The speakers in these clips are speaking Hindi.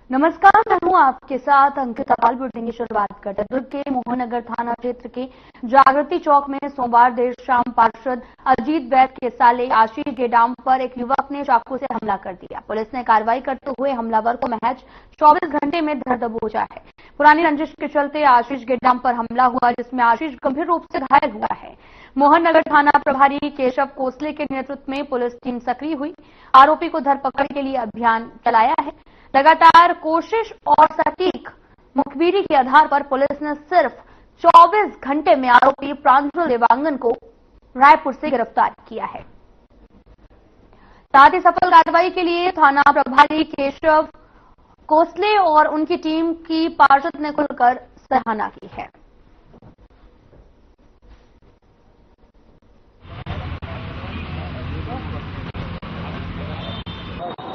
नमस्कार, मैं हूं आपके साथ अंकिता पाल। बुलेटिन की शुरुआत करते हैं। दुर्ग के मोहननगर थाना क्षेत्र के जागृति चौक में सोमवार देर शाम पार्षद अजीत वैद के साले आशीष गेडाम पर एक युवक ने चाकू से हमला कर दिया। पुलिस ने कार्रवाई करते हुए हमलावर को महज 24 घंटे में धर दबोचा है। पुरानी रंजिश के चलते आशीष गेडाम पर हमला हुआ, जिसमें आशीष गंभीर रूप से घायल हुआ है। मोहननगर थाना प्रभारी केशव कोसले के नेतृत्व में पुलिस टीम सक्रिय हुई। आरोपी को धरपकड़ के लिए अभियान चलाया है। लगातार कोशिश और सटीक मुखबिरी के आधार पर पुलिस ने सिर्फ 24 घंटे में आरोपी प्रांजल देवांगन को रायपुर से गिरफ्तार किया है। साथ ही सफल कार्रवाई के लिए थाना प्रभारी केशव कोसले और उनकी टीम की पार्षद ने खुलकर सराहना की है।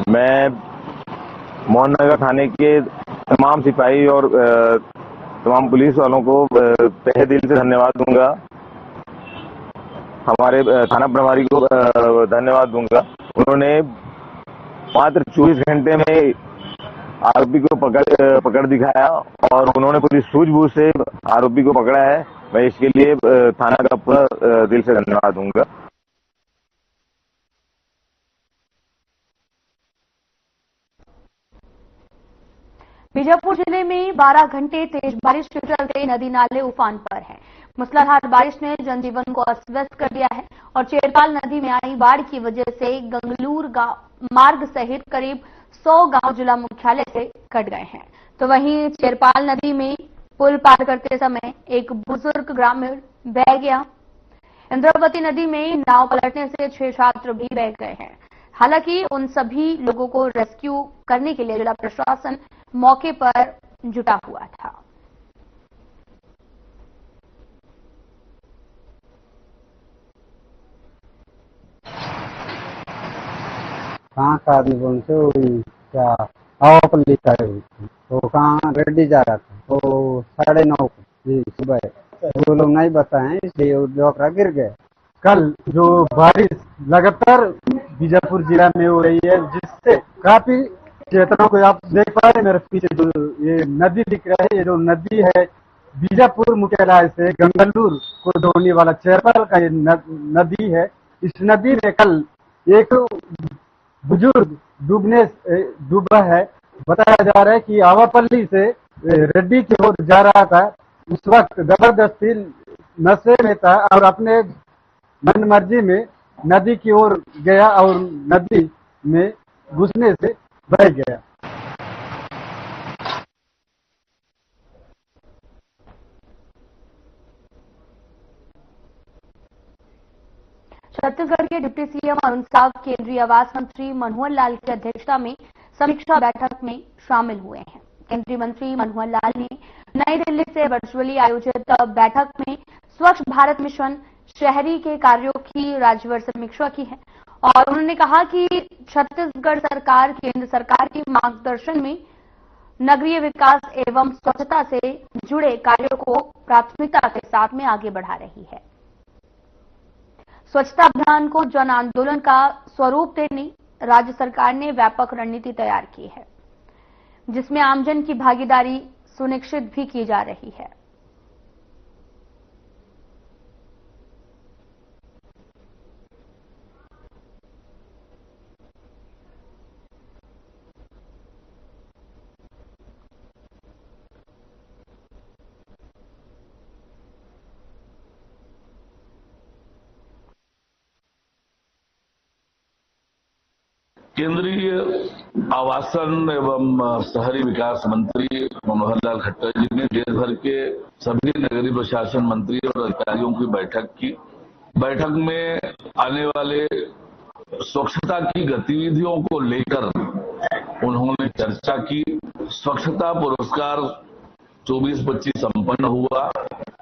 मैं मोहननगर थाने के तमाम सिपाही और तमाम पुलिस वालों को तहे दिल से धन्यवाद दूंगा। हमारे थाना प्रभारी को धन्यवाद दूंगा। उन्होंने मात्र 24 घंटे में आरोपी को पकड़ दिखाया और उन्होंने पूरी सूझबूझ से आरोपी को पकड़ा है। मैं इसके लिए थाना का पूरा दिल से धन्यवाद दूंगा। बीजापुर जिले में 12 घंटे तेज बारिश के चलते नदी नाले उफान पर हैं। मूसलाधार बारिश ने जनजीवन को अस्त व्यस्त कर दिया है और चेरपाल नदी में आई बाढ़ की वजह से गंगलूर मार्ग सहित करीब 100 गांव जिला मुख्यालय से कट गए हैं। तो वहीं चेरपाल नदी में पुल पार करते समय एक बुजुर्ग ग्रामीण बह गया। इंद्रावती नदी में नाव पलटने से 6 छात्र भी बह गए हैं। हालांकि उन सभी लोगों को रेस्क्यू करने के लिए जिला प्रशासन मौके पर जुटा हुआ था। कहाँ का आदमी बोल से क्या आवापल्ली का है तो कहाँ रेड्डी जा रहा था तो 9:30 जी सुबह वो लोग नहीं बताए, इसलिए वो डॉक्टर गिर गए। कल जो बारिश लगातार बीजापुर जिला में हो रही है, जिससे काफी क्षेत्रों को आप देख पा रहे हैं। मेरे पीछे जो ये नदी दिख रहा है, ये जो नदी है बीजापुर मुख्यालय से गंगलूर को जोड़ने वाला चेरपाल का ये नदी है। इस नदी में कल एक बुजुर्ग डूबा है। बताया जा रहा है कि आवापल्ली से रेड्डी की ओर जा रहा था। उस वक्त जबरदस्ती नशे में था और अपने मन मर्जी में नदी की ओर गया और नदी में घुसने से बह गया। छत्तीसगढ़ के डिप्टी सीएम अरुण साव केंद्रीय आवास मंत्री मनोहर लाल की अध्यक्षता में समीक्षा बैठक में शामिल हुए हैं। केंद्रीय मंत्री मनोहर लाल ने नई दिल्ली से वर्चुअली आयोजित बैठक में स्वच्छ भारत मिशन शहरी के कार्यों की राज्यवार समीक्षा की है और उन्होंने कहा कि छत्तीसगढ़ सरकार केंद्र सरकार के मार्गदर्शन में नगरीय विकास एवं स्वच्छता से जुड़े कार्यों को प्राथमिकता के साथ में आगे बढ़ा रही है। स्वच्छता अभियान को जन आंदोलन का स्वरूप देने राज्य सरकार ने व्यापक रणनीति तैयार की है, जिसमें आमजन की भागीदारी सुनिश्चित भी की जा रही है। केंद्रीय आवासन एवं शहरी विकास मंत्री मनोहर लाल खट्टर जी ने देश भर के सभी नगरीय प्रशासन मंत्री और अधिकारियों की बैठक की। बैठक में आने वाले स्वच्छता की गतिविधियों को लेकर उन्होंने चर्चा की। स्वच्छता पुरस्कार 24-25 संपन्न हुआ।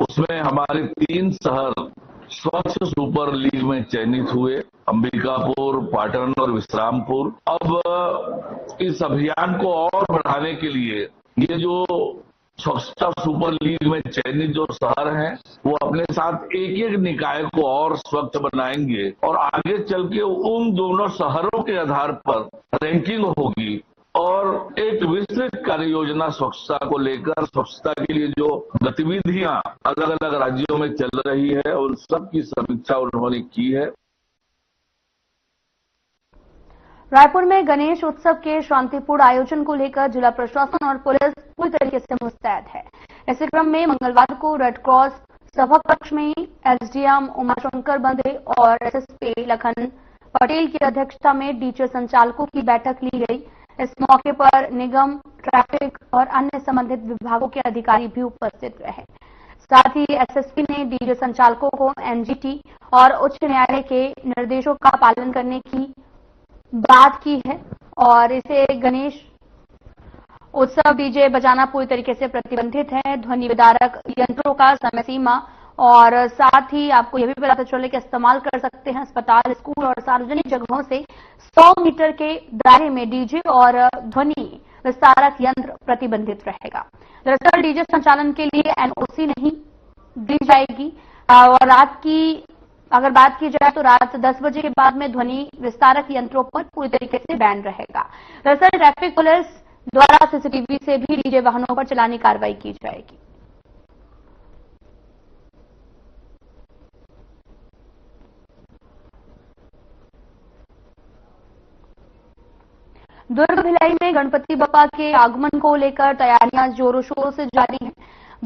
उसमें हमारे 3 शहर स्वच्छ सुपर लीग में चयनित हुए, अंबिकापुर, पाटन और विश्रामपुर। अब इस अभियान को और बढ़ाने के लिए ये जो स्वच्छता सुपर लीग में चयनित जो शहर हैं, वो अपने साथ एक एक निकाय को और स्वच्छ बनाएंगे और आगे चल के उन दोनों शहरों के आधार पर रैंकिंग होगी और एक विस्तृत कार्य योजना स्वच्छता को लेकर, स्वच्छता के लिए जो गतिविधियां अलग अलग राज्यों में चल रही है उन सब की समीक्षा उन्होंने की है। रायपुर में गणेश उत्सव के शांतिपूर्ण आयोजन को लेकर जिला प्रशासन और पुलिस पूरी तरीके से मुस्तैद है। इसी क्रम में मंगलवार को रेड क्रॉस सभा कक्ष में एसडीएम उमाशंकर बंदे और एसएसपी लखन पटेल की अध्यक्षता में डीजे संचालकों की बैठक ली गई। इस मौके पर निगम, ट्रैफिक और अन्य संबंधित विभागों के अधिकारी भी उपस्थित रहे। साथ ही एसएसपी ने डीजे संचालकों को एनजीटी और उच्च न्यायालय के निर्देशों का पालन करने की बात की है और इसे गणेश उत्सव डीजे बजाना पूरी तरीके से प्रतिबंधित है। ध्वनि विदारक यंत्रों का समय सीमा और साथ ही आपको यह भी बताते चले कि इस्तेमाल कर सकते हैं अस्पताल, स्कूल और सार्वजनिक जगहों से 100 मीटर के दायरे में डीजे और ध्वनि विस्तारक यंत्र प्रतिबंधित रहेगा। दरअसल डीजे संचालन के लिए एनओसी नहीं दी जाएगी और रात की अगर बात की जाए तो रात 10 बजे के बाद में ध्वनि विस्तारक यंत्रों पर पूरी तरीके से बैन रहेगा। दरअसल ट्रैफिक पुलिस द्वारा सीसीटीवी से भी डीजे वाहनों पर चलानी कार्रवाई की जाएगी। दुर्ग भिलाई में गणपति बप्पा के आगमन को लेकर तैयारियां जोरों शोरों से जारी हैं।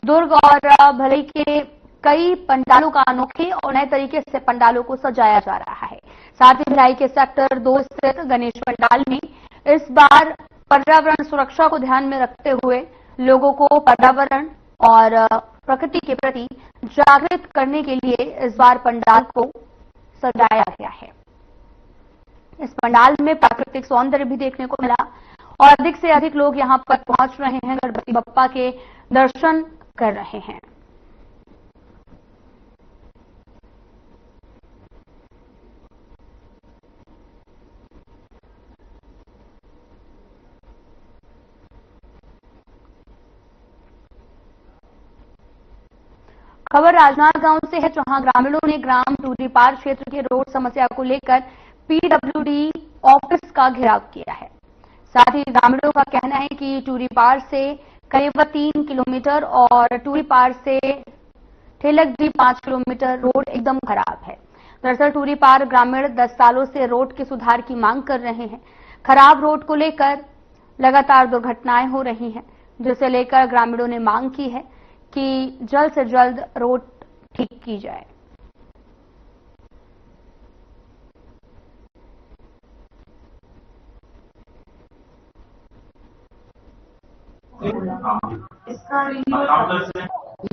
दुर्ग और भिलाई के कई पंडालों का अनोखे और नए तरीके से पंडालों को सजाया जा रहा है। साथ ही भिलाई के सेक्टर 2 स्थित गणेश पंडाल में इस बार पर्यावरण सुरक्षा को ध्यान में रखते हुए लोगों को पर्यावरण और प्रकृति के प्रति जागृत करने के लिए इस बार पंडाल को सजाया गया है। इस पंडाल में प्राकृतिक सौंदर्य भी देखने को मिला और अधिक से अधिक लोग यहां पर पहुंच रहे हैं, गणपति बप्पा के दर्शन कर रहे हैं। खबर राजनांदगांव से है, जहां ग्रामीणों ने ग्राम टूरीपार क्षेत्र के रोड समस्या को लेकर पीडब्ल्यूडी ऑफिस का घेराव किया है। साथ ही ग्रामीणों का कहना है कि टूरीपार से करीब 3 किलोमीटर और टूरीपार से ठेलकडी 5 किलोमीटर रोड एकदम खराब है। दरअसल टूरीपार ग्रामीण 10 सालों से रोड के सुधार की मांग कर रहे हैं। खराब रोड को लेकर लगातार दुर्घटनाएं हो रही हैं, जिसे लेकर ग्रामीणों ने मांग की है कि जल्द से जल्द रोड ठीक की जाए।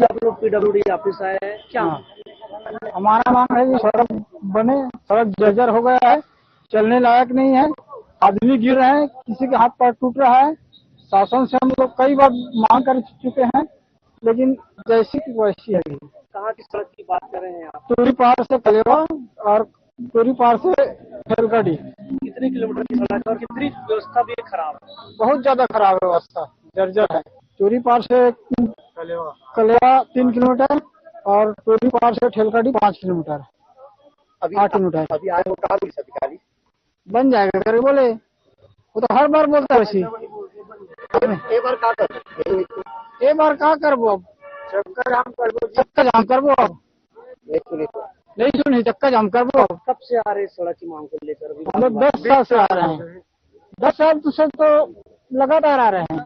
आप लोग पीडब्ल्यूडी ऑफिस आए हैं क्या? हमारा मांग है कि सड़क बने। सड़क जर्जर हो गया है, चलने लायक नहीं है, आदमी गिर रहे हैं, किसी के हाथ पैर टूट रहा है। शासन से हम लोग कई बार मांग कर चुके हैं, लेकिन जैसी की वैसी है। कहाँ की सड़क की बात कर रहे हैं आप? टूरीपार से कलेवा और टूरीपार से ठेलकडी। कितने किलोमीटर की सड़क है और कितनी व्यवस्था भी खराब है? बहुत ज्यादा खराब है, व्यवस्था जर्जर है। टूरीपार से कलेवा 3 किलोमीटर और टूरीपार से ठेलकडी 5 किलोमीटर, 8 किलोमीटर। अभी आए हो कहा अधिकारी बन जाएगा करे बोले, वो तो हर बार बोलता है वैसी। एक बार का कर एक बार का करबो, अब चक्का जाम करबो, अब नहीं सुनी चक्का जाम करबो। कब से आ रहे सड़क की मांग को लेकर? हम लोग 10 साल से आ रहे हैं, 10 साल से तो लगातार आ रहे हैं।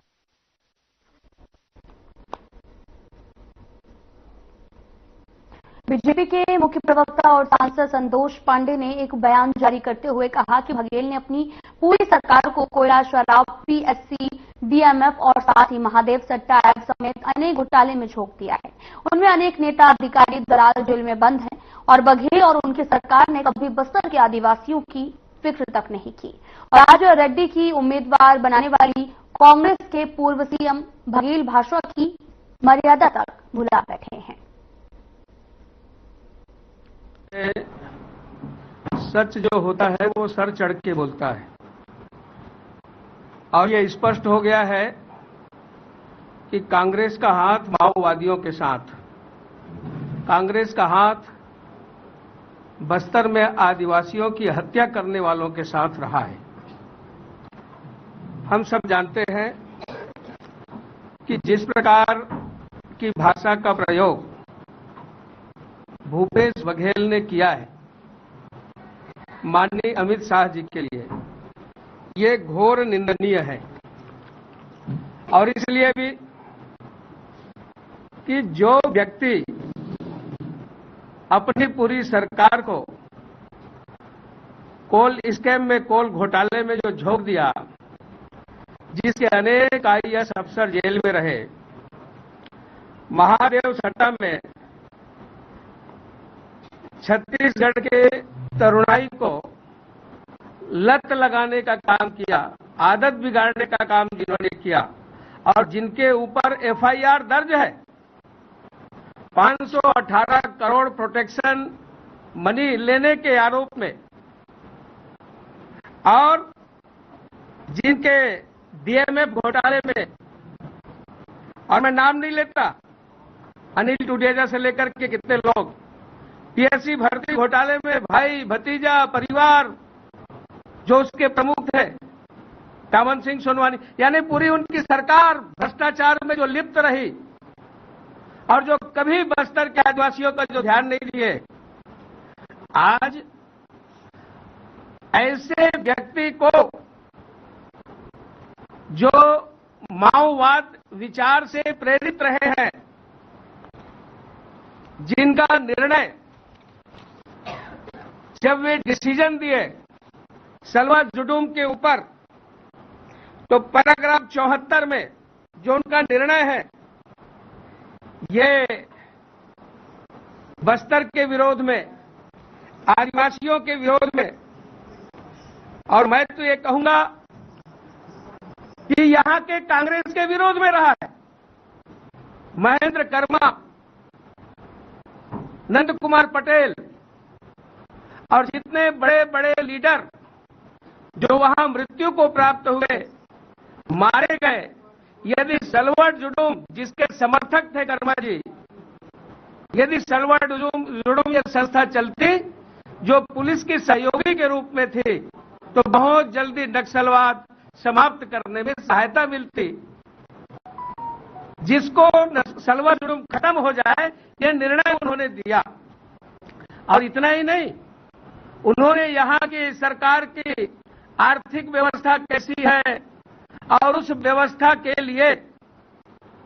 बीजेपी के मुख्य प्रवक्ता और सांसद संतोष पांडे ने एक बयान जारी करते हुए कहा कि बघेल ने अपनी पूरी सरकार को कोयला, शराब, पीएससी, डीएमएफ और साथ ही महादेव सट्टा एक्ट समेत अनेक घोटाले में झोंक दिया है। उनमें अनेक नेता, अधिकारी, दलाल जेल में बंद हैं और बघेल और उनकी सरकार ने कभी बस्तर के आदिवासियों की फिक्र तक नहीं की और आज रेड्डी की उम्मीदवार बनाने वाली कांग्रेस के पूर्व सीएम बघेल भाषा की मर्यादा तक भुला बैठे हैं। सच जो होता है वो सर चढ़ के बोलता है और ये स्पष्ट हो गया है कि कांग्रेस का हाथ माओवादियों के साथ, कांग्रेस का हाथ बस्तर में आदिवासियों की हत्या करने वालों के साथ रहा है। हम सब जानते हैं कि जिस प्रकार की भाषा का प्रयोग भूपेश बघेल ने किया है माननीय अमित शाह जी के लिए, ये घोर निंदनीय है। और इसलिए भी कि जो व्यक्ति अपनी पूरी सरकार को कोल स्कैम में, कोल घोटाले में जो झोंक दिया, जिसके अनेक आईएएस अफसर जेल में रहे, महादेव सट्टा में छत्तीसगढ़ के तरुणाई को लत लगाने का काम किया, आदत बिगाड़ने का काम जिन्होंने किया, और जिनके ऊपर एफआईआर दर्ज है 518 करोड़ प्रोटेक्शन मनी लेने के आरोप में, और जिनके डीएमएफ घोटाले में, और मैं नाम नहीं लेता, अनिल टूडेजा से लेकर के कितने लोग, पीएससी भर्ती घोटाले में भाई भतीजा परिवार जो उसके प्रमुख थे, कामन सिंह सोनवानी, यानी पूरी उनकी सरकार भ्रष्टाचार में जो लिप्त रही और जो कभी बस्तर के आदिवासियों का जो ध्यान नहीं दिए, आज ऐसे व्यक्ति को जो माओवाद विचार से प्रेरित रहे हैं, जिनका निर्णय जब वे डिसीजन दिए सलवा जुडूम के ऊपर, तो पैराग्राफ 74 में जो उनका निर्णय है, ये बस्तर के विरोध में, आदिवासियों के विरोध में, और मैं तो ये कहूंगा कि यहां के कांग्रेस के विरोध में रहा है। महेंद्र कर्मा, नंद कुमार पटेल और जितने बड़े बड़े लीडर जो वहां मृत्यु को प्राप्त हुए, मारे गए, यदि सलवर जुडूम जिसके समर्थक थे कर्मा जी, यदि सलवर जुडूम ये संस्था चलती जो पुलिस की सहयोगी के रूप में थी, तो बहुत जल्दी नक्सलवाद समाप्त करने में सहायता मिलती। जिसको सलवर जुडूम खत्म हो जाए, ये निर्णय उन्होंने दिया। और इतना ही नहीं, उन्होंने यहां की सरकार की आर्थिक व्यवस्था कैसी है और उस व्यवस्था के लिए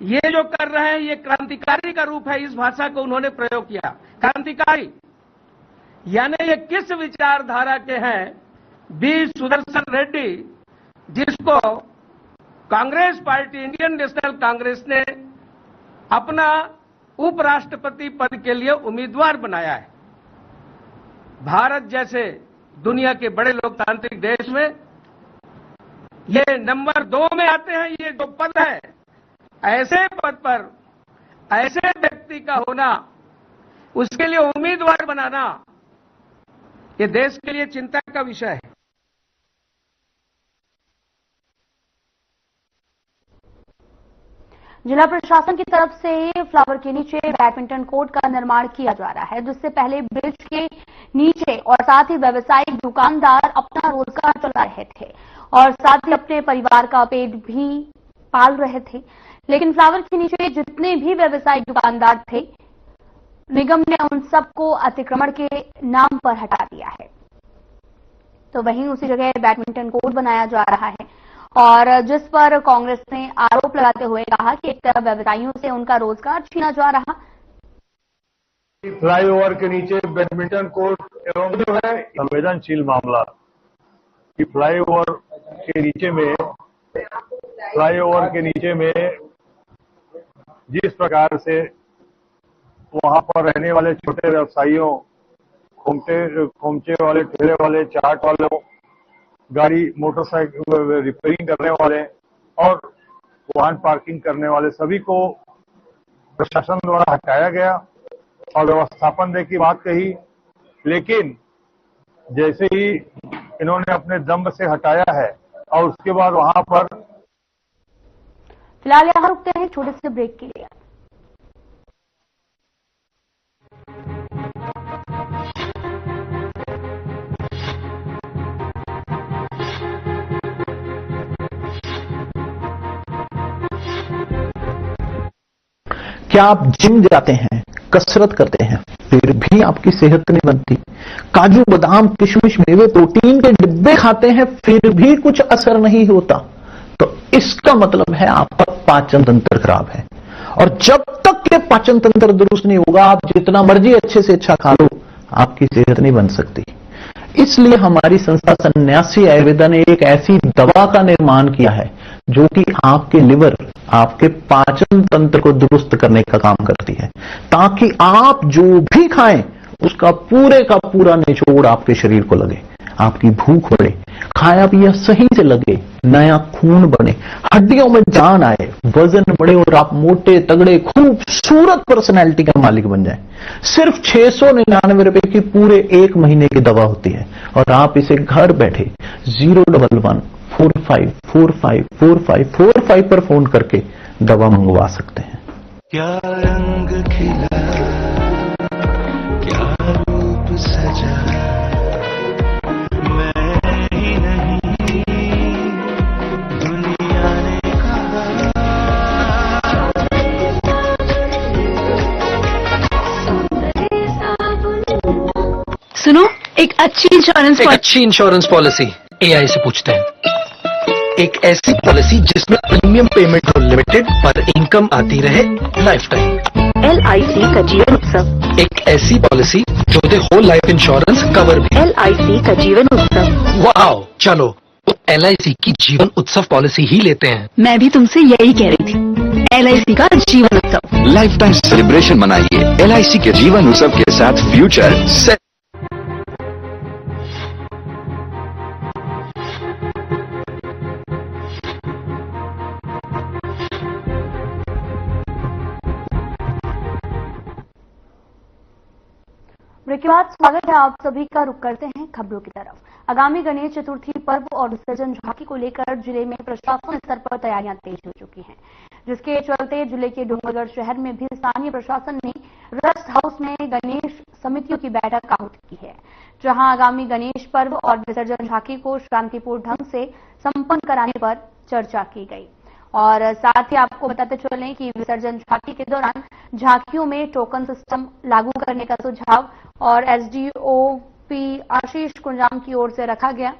ये जो कर रहे हैं, ये क्रांतिकारी का रूप है। इस भाषा को उन्होंने प्रयोग किया, क्रांतिकारी, यानी ये किस विचारधारा के हैं? बी सुदर्शन रेड्डी, जिसको Congress party, Indian national Congress ने अपना उपराष्ट्रपति पद के लिए उम्मीदवार बनाया है। भारत जैसे दुनिया के बड़े लोकतांत्रिक देश में ये नंबर 2 में आते हैं। ये जो पद है, ऐसे पद पर ऐसे व्यक्ति का होना, उसके लिए उम्मीदवार बनाना, ये देश के लिए चिंता का विषय है। जिला प्रशासन की तरफ से फ्लावर के नीचे बैडमिंटन कोर्ट का निर्माण किया जा रहा है, जिससे पहले ब्रिज के नीचे और साथ ही व्यावसायिक दुकानदार अपना रोजगार चला रहे थे और साथ ही अपने परिवार का पेट भी पाल रहे थे। लेकिन फ्लावर के नीचे जितने भी व्यावसायिक दुकानदार थे, निगम ने उन सबको अतिक्रमण के नाम पर हटा दिया है। तो वहीं उसी जगह बैडमिंटन कोर्ट बनाया जा रहा है, और जिस पर कांग्रेस ने आरोप लगाते हुए कहा कि एक तरफ व्यवसायियों से उनका रोजगार छीना जा रहा। फ्लाईओवर के नीचे बैडमिंटन कोर्ट एवं जो है संवेदनशील मामला कि फ्लाईओवर के नीचे में जिस प्रकार से वहां पर रहने वाले छोटे व्यवसायियों, खोमचे वाले, ठेले वाले, चाट वालों, गाड़ी मोटरसाइकिल रिपेयरिंग करने वाले और वाहन पार्किंग करने वाले सभी को प्रशासन द्वारा हटाया गया और व्यवस्थापन दे की बात कही। लेकिन जैसे ही इन्होंने अपने दम से हटाया है और उसके बाद वहां पर, फिलहाल यहां रुकते हैं छोटे से ब्रेक के लिए। क्या आप जिम जाते हैं, कसरत करते हैं, फिर भी आपकी सेहत नहीं बनती? काजू बादाम किशमिश मेवे प्रोटीन के डिब्बे खाते हैं, फिर भी कुछ असर नहीं होता? तो इसका मतलब है आपका पाचन तंत्र खराब है। और जब तक के पाचन तंत्र दुरुस्त नहीं होगा, आप जितना मर्जी अच्छे से अच्छा खा लो, आपकी सेहत नहीं बन सकती। इसलिए हमारी संस्था सन्यासी आयुर्वेदा ने एक ऐसी दवा का निर्माण किया है जो कि आपके लिवर, आपके पाचन तंत्र को दुरुस्त करने का काम करती है, ताकि आप जो भी खाएं उसका पूरे का पूरा निचोड़ आपके शरीर को लगे, आपकी भूख बढ़े, खाया पिया सही से लगे, नया खून बने, हड्डियों में जान आए, वजन बढ़े और आप मोटे तगड़े खूबसूरत पर्सनैलिटी का मालिक बन जाएं। सिर्फ 699 रुपए की पूरे 1 महीने की दवा होती है और आप इसे घर बैठे 01145454545 पर फोन करके दवा मंगवा सकते हैं। क्या रंग खिला, क्या रूप सजा, सुनो, एक अच्छी इंश्योरेंस पॉलिसी एआई से पूछते हैं। एक ऐसी पॉलिसी जिसमें प्रीमियम पेमेंट हो लिमिटेड पर इनकम आती रहे लाइफ टाइम। LIC का जीवन उत्सव। एक ऐसी पॉलिसी जो दे होल लाइफ इंश्योरेंस कवर भी। LIC का जीवन उत्सव। वाओ, चलो तो LIC की जीवन उत्सव पॉलिसी ही लेते हैं। मैं भी तुमसे यही कह रही थी, LIC का जीवन उत्सव। लाइफ टाइम सेलिब्रेशन मनाइए LIC के जीवन उत्सव के साथ। Future set. ब्रेक के बाद स्वागत है आप सभी का। रुक करते हैं खबरों की तरफ। आगामी गणेश चतुर्थी पर्व और विसर्जन झांकी को लेकर जिले में प्रशासन स्तर पर तैयारियां तेज हो चुकी हैं, जिसके चलते जिले के डोंगरगढ़ शहर में भी स्थानीय प्रशासन ने रेस्ट हाउस में गणेश समितियों की बैठक आहूत की है, जहां आगामी गणेश पर्व और विसर्जन झांकी को शांतिपूर्ण ढंग से संपन्न कराने पर चर्चा की गई। और साथ ही आपको बताते चलें कि विसर्जन झांकी के दौरान झांकियों में टोकन सिस्टम लागू करने का सुझाव और SDOP आशीष कुंजाम की ओर से रखा गया,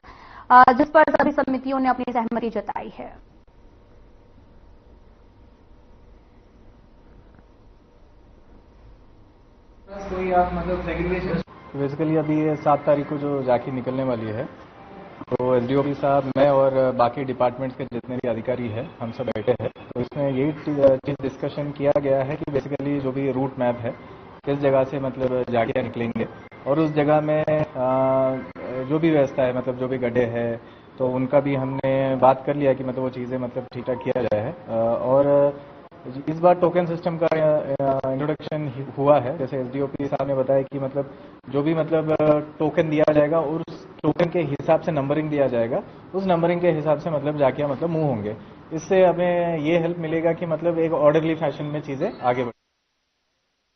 जिस पर सभी समितियों ने अपनी सहमति जताई है। कोई आप मतलब सेग्रीगेशन बेसिकली अभी 7 तारीख को जो झांकी निकलने वाली है, तो SDOP साहब, मैं और बाकी डिपार्टमेंट्स के जितने भी अधिकारी हैं, हम सब बैठे हैं। तो इसमें यही चीज डिस्कशन किया गया है कि बेसिकली जो भी रूट मैप है, किस जगह से मतलब झांकियाँ निकलेंगे और उस जगह में जो भी व्यवस्था है, मतलब जो भी गड्ढे हैं, तो उनका भी हमने बात कर लिया कि मतलब वो चीज़ें मतलब ठीक ठाक किया जाए है। और इस बार टोकन सिस्टम का इंट्रोडक्शन हुआ है। जैसे SDOP साहब ने बताया कि मतलब जो भी मतलब टोकन दिया जाएगा और उस टोकन के हिसाब से नंबरिंग दिया जाएगा, उस नंबरिंग के हिसाब से मतलब जाके मतलब मूव होंगे। इससे हमें ये हेल्प मिलेगा कि मतलब एक ऑर्डरली फैशन में चीज़ें आगे बढ़।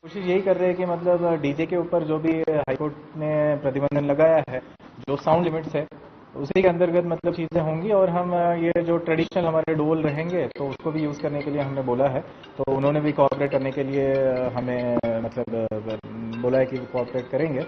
कोशिश यही कर रहे हैं कि मतलब डीजे के ऊपर जो भी हाईकोर्ट ने प्रतिबंधन लगाया है, जो साउंड लिमिट्स है, उसी के अंतर्गत मतलब चीज़ें होंगी। और हम ये जो ट्रेडिशनल हमारे डोल रहेंगे, तो उसको भी यूज़ करने के लिए हमने बोला है। तो उन्होंने भी कोऑपरेट करने के लिए हमें मतलब बोला है कि कोऑपरेट करेंगे।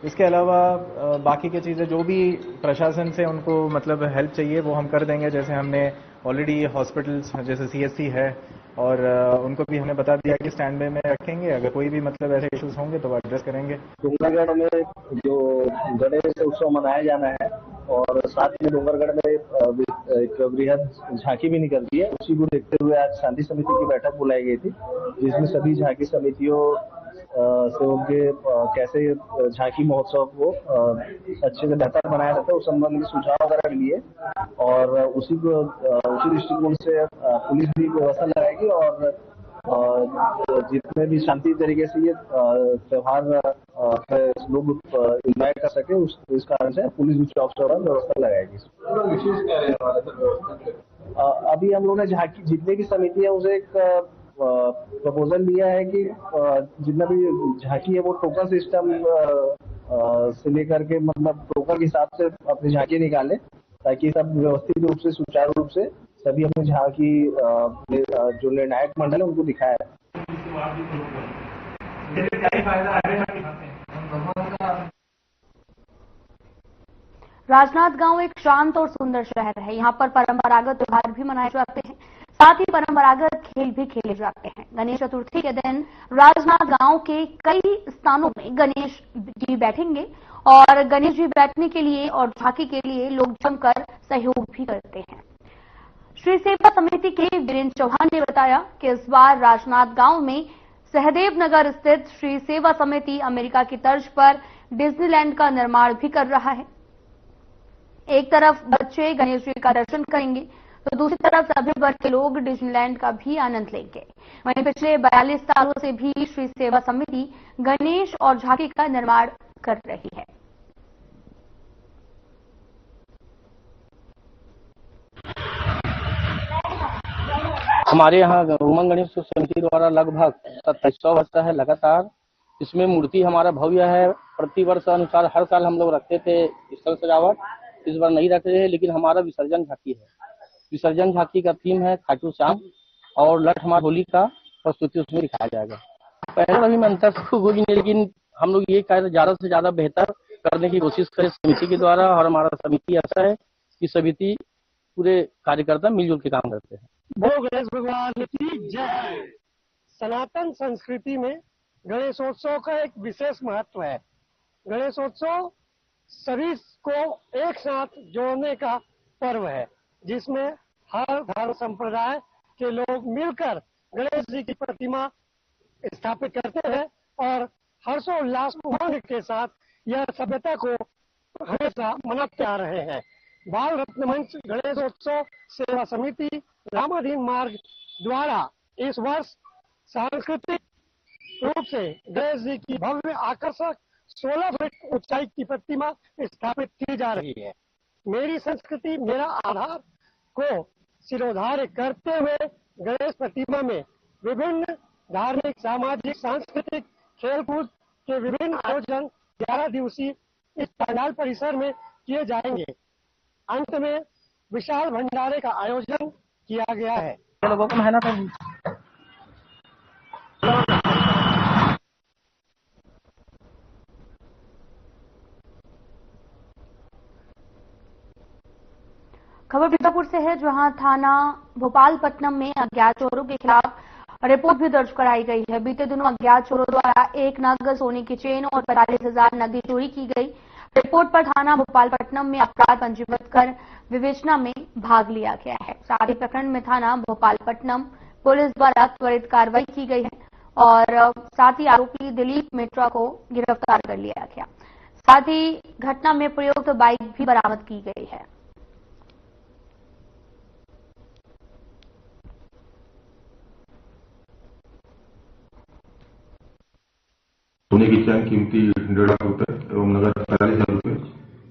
इसके अलावा बाकी की चीज़ें जो भी प्रशासन से उनको मतलब हेल्प चाहिए वो हम कर देंगे। जैसे हमने ऑलरेडी हॉस्पिटल्स जैसे CSC है, और उनको भी हमने बता दिया कि स्टैंड बाय में रखेंगे। अगर कोई भी मतलब ऐसे इश्यूज होंगे तो वो एड्रेस करेंगे। डोंगरगढ़ में जो गणेश उत्सव मनाया जाना है और साथ में डोंगरगढ़ में एक वृहद झांकी भी निकलती है, उसी को देखते हुए आज शांति समिति की बैठक बुलाई गई थी, जिसमें सभी झांकी समितियों से उनके कैसे झांकी महोत्सव को अच्छे से बेहतर बनाया जाता है उस संबंध में सुझाव वगैरह लिए। और उसी दृष्टिकोण से पुलिस भी व्यवस्था लगाएगी और जितने भी शांति तरीके से ये त्योहार लोग इंजॉय कर सके इस कारण से पुलिस भी चौक चौराहा व्यवस्था लगाएगी। अभी हम लोगों ने झांकी जितने की समिति है उसे एक प्रपोजल लिया है कि जितना भी झांकी है वो टोकन सिस्टम से लेकर के मतलब टोकन के हिसाब से अपनी झांकी निकाले, ताकि सब व्यवस्थित रूप से सुचारू रूप से सभी अपनी झांकी जो निर्णायक मंडल है उनको दिखाया है। राजनांदगांव एक शांत और सुंदर शहर है। यहाँ पर परंपरागत त्योहार भी मनाए जाते हैं, साथ ही परंपरागत खेल भी खेले जाते हैं। गणेश चतुर्थी के दिन राजनांदगांव के कई स्थानों में गणेश जी बैठेंगे और गणेश जी बैठने के लिए और झांकी के लिए लोग जमकर सहयोग भी करते हैं। श्री सेवा समिति के वीरेंद्र चौहान ने बताया कि इस बार राजनांदगांव में सहदेव नगर स्थित श्री सेवा समिति अमेरिका की तर्ज पर डिज्नीलैंड का निर्माण भी कर रहा है। एक तरफ बच्चे गणेश जी का दर्शन करेंगे तो दूसरी तरफ सभी वर्ग के लोग डिज्नीलैंड का भी आनंद लेंगे। वहीं पिछले 42 सालों से भी श्री सेवा समिति गणेश और झांकी का निर्माण कर रही है। हमारे यहाँ उमंग गणेश समिति द्वारा लगभग 2700 वर्ष है लगातार। इसमें मूर्ति हमारा भव्य है। प्रति वर्ष अनुसार हर साल हम लोग रखते थे स्थल सजावट, इस बार नहीं रख रहे हैं, लेकिन हमारा विसर्जन झांकी है। विसर्जन झांकी का थीम है खाटू श्याम और लठ हमार होली का प्रस्तुति उसमें दिखाया जाएगा। पहले अभी में अंतर हुई नहीं, लेकिन हम लोग ये कार्य ज्यादा से ज्यादा बेहतर करने की कोशिश करें समिति के द्वारा। और हमारा समिति ऐसा है कि समिति पूरे कार्यकर्ता मिलजुल के काम करते हैं। बोलो गणेश भगवान की जय। सनातन संस्कृति में गणेशोत्सव का एक विशेष महत्व है। गणेशोत्सव सभी को एक साथ जोड़ने का पर्व है, जिसमें हर धर्म संप्रदाय के लोग मिलकर गणेश जी की प्रतिमा स्थापित करते हैं और हर्षोल्लास उमंग के साथ यह सभ्यता को हमेशा मनाते आ रहे हैं। बाल रत्न मंच गणेशोत्सव सेवा समिति रामाधीन मार्ग द्वारा इस वर्ष सांस्कृतिक रूप से गणेश जी की भव्य आकर्षक 16 फीट ऊंचाई की प्रतिमा स्थापित की जा रही है। मेरी संस्कृति मेरा आधार को सिरोधार्य करते हुए गणेश प्रतिमा में विभिन्न धार्मिक, सामाजिक, सांस्कृतिक, खेलकूद के विभिन्न आयोजन 11 दिवसीय इस पंडाल परिसर में किए जाएंगे। अंत में विशाल भंडारे का आयोजन किया गया है। लोगों को मेहनत है। खबर बीजापुर से है, जहां थाना भोपालपट्टनम में अज्ञात चोरों के खिलाफ रिपोर्ट भी दर्ज कराई गई है। बीते दिनों अज्ञात चोरों द्वारा 1 नग सोने की चेन और 45,000 नकदी चोरी की गई। रिपोर्ट पर थाना भोपालपट्टनम में अपराध पंजीबद्ध कर विवेचना में भाग लिया गया है। साथ ही प्रकरण में थाना भोपालपट्टनम पुलिस द्वारा त्वरित कार्रवाई की गई है और साथ ही आरोपी दिलीप मिश्रा को गिरफ्तार कर लिया गया। साथ ही घटना में प्रयुक्त बाइक भी बरामद की गई है। सोने की चैन कीमती 1.5 लाख रुपए एवं नगद 45,000 रुपए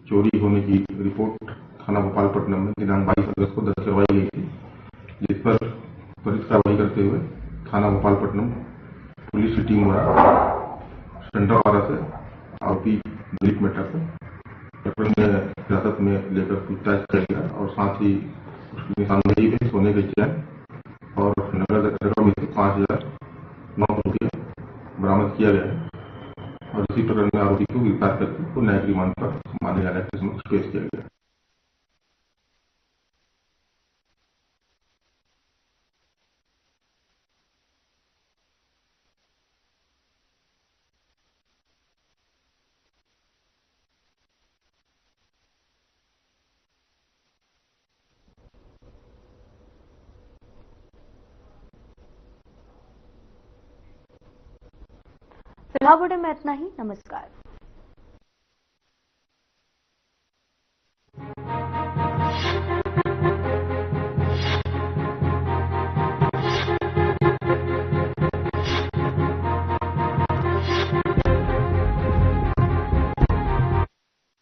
चोरी होने की रिपोर्ट थाना भोपालपट्टनम में दिनांक 22 अगस्त को दर्ज करवाई गई थी, जिस पर त्वरित कार्रवाई करते हुए थाना भोपालपट्टनम पुलिस की टीम द्वारा सेंट्रल से आरोपी दिलीप मेहता को प्रकरण में हिरासत में लेकर पूछताछ किया गया और साथ ही उसकी निशानदेही में सोने की चैन और नगद रकम में 5,009 रुपये बरामद किया गया है और इसी प्रकरण में आरोपी को गिरफ्तार करके उसको न्यायिक रिमांड पर मान्य न्यायालय के समक्ष पेश किया गया। फिलहाल बुलेटिन में इतना ही। नमस्कार।